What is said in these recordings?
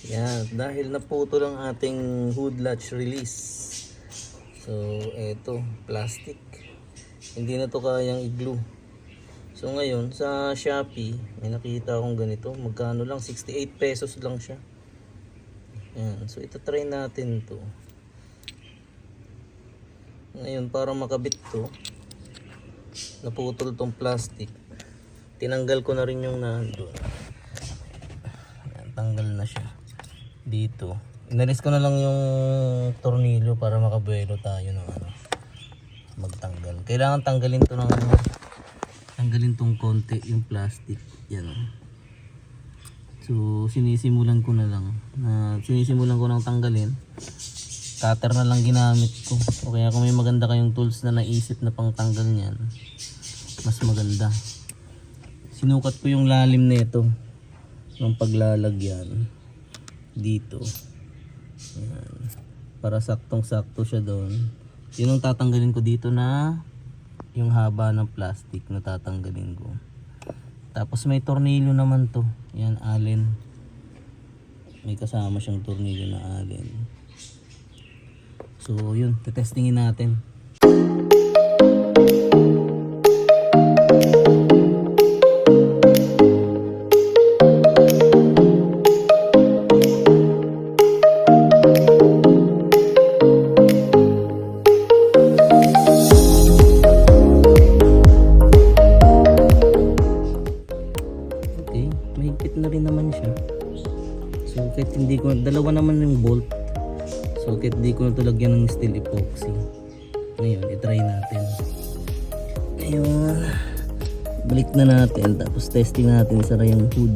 Yan, dahil naputol ang ating hood latch release. So, eto, plastic. Hindi na to kayang i-glue. So, ngayon, sa Shopee, may nakita akong ganito. Magkano lang? 68 pesos lang siya. Yan. So, ito try natin to. Ngayon, para makabit to, naputol tong plastic. Tinanggal ko na rin yung nandun. Yan, tanggal na siya. Dito. Inalis ko na lang yung tornilyo para makabuelo tayo ng magtanggal. Kailangan tanggalin to tanggalin tong konti yung plastic. Yan. So sinisimulan ko lang tanggalin. Cutter na lang ginamit ko. O kaya kung may maganda kayong tools na naisip na pang tanggal niyan, mas maganda. Sinukat ko yung lalim nito ng paglalagyan dito. Ayan. Para saktong sakto siya doon. Yun ang tatanggalin ko dito na yung haba ng plastic na tatanggalin ko. Tapos may tornilyo naman to. Yan, Allen. May kasama siyang tornilyo na Allen. So yun, tetestingin natin. Mahigpit na rin naman siya. So kahit hindi ko, dalawa naman yung bolt. So kahit hindi ko na ito lagyan ng steel epoxy. Ngayon, itry natin. Ngayon, balik na natin. Tapos testing natin sa yung hood.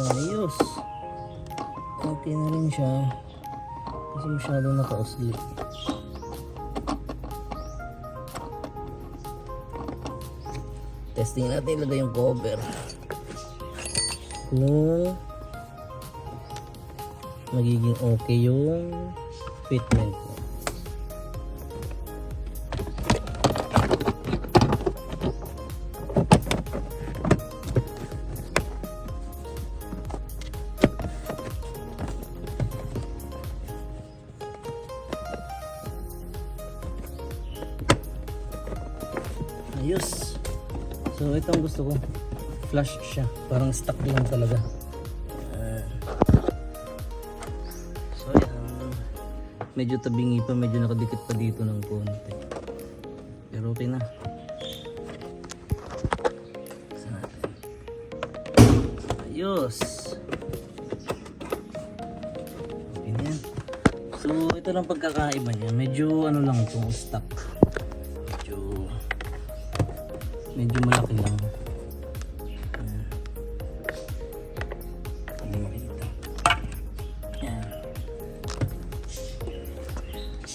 Ayos. Okay na rin siya. Kasi masyadong naka-usli. Testing natin, ilagay yung cover. Kung magiging okay yung fitment mo. Ayos. So ito ang gusto ko. Flush siya. Parang stuck lang talaga. So yan. Medyo tabingi pa. Medyo nakadikit pa dito ng konti. Pero okay na. Isa natin. Ayos. Okay na yan. So ito lang pagkakaiba niya. Medyo ano lang itong stuck. Medyo malaki lang.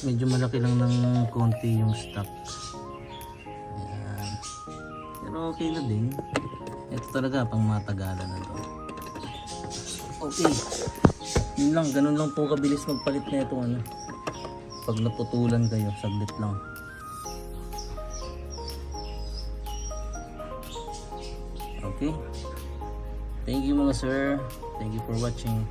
Medyo malaki lang ng konti yung stock. Ayan. Pero okay na din. Ito talaga pang matagalan na to. Okay. Yun lang. Ganun lang po kabilis magpalit na ito. Pag naputulan kayo, saglit lang. Okay. Thank you mga sir. Thank you for watching.